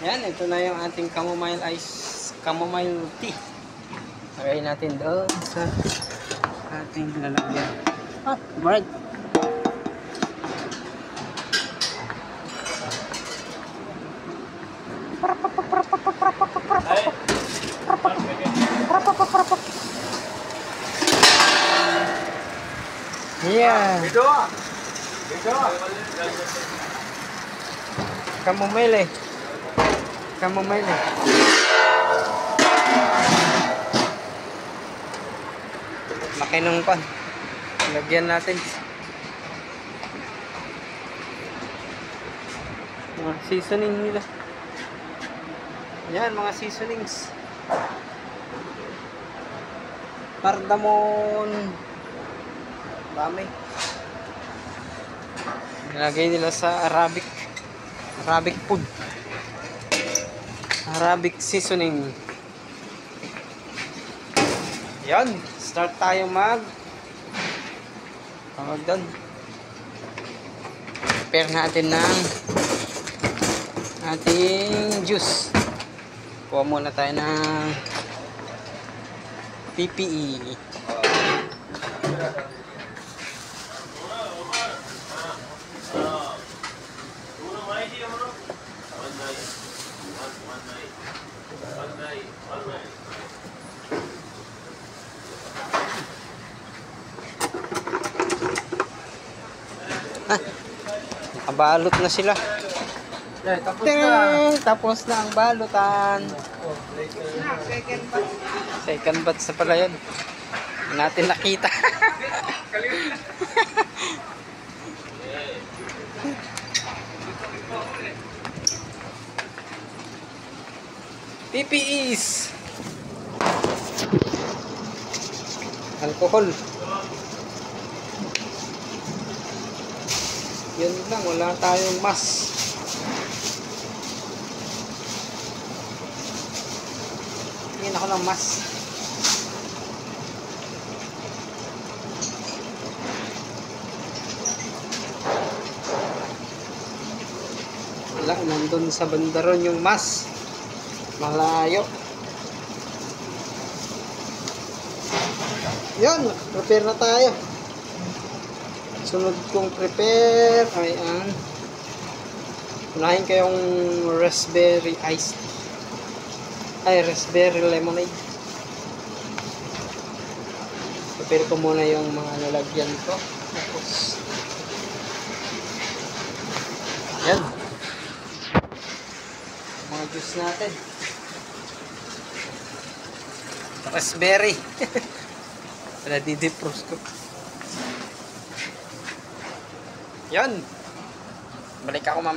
Ayan, ito na yung ating chamomile tea. Lagay natin doon sa ating lalagyan. Ah, right. Yeah. Chamomile. Chamomile. Laki ng pan. Lagyan natin. Mga seasoning nila. Yan, mga seasonings. Cardamom. Dami. Nilagay nila sa Arabic food. Arabic seasoning. Yan. Start tayo tawag doon. Prepare natin ng ating juice. Kuha muna tayo ng PPE. Nakabalot na sila. Tapos na ang balutan. Second batch na pala yun. Hindi natin nakita. PPEs. Alcohol. Yun lang, wala tayong mask. Tingin ako ng mask. Wala, nandun sa bandaron yung mask. Malayo. Yan, prepare na tayo. Sunod kong prepare ay ang unahin ko yung raspberry iced ay raspberry lemonade. Prepare ko muna yung mga lalagyan ko. Tapos yan mga juice natin. Raspberry. Wala di-defrost ko. Yan. Balik ako mamaya.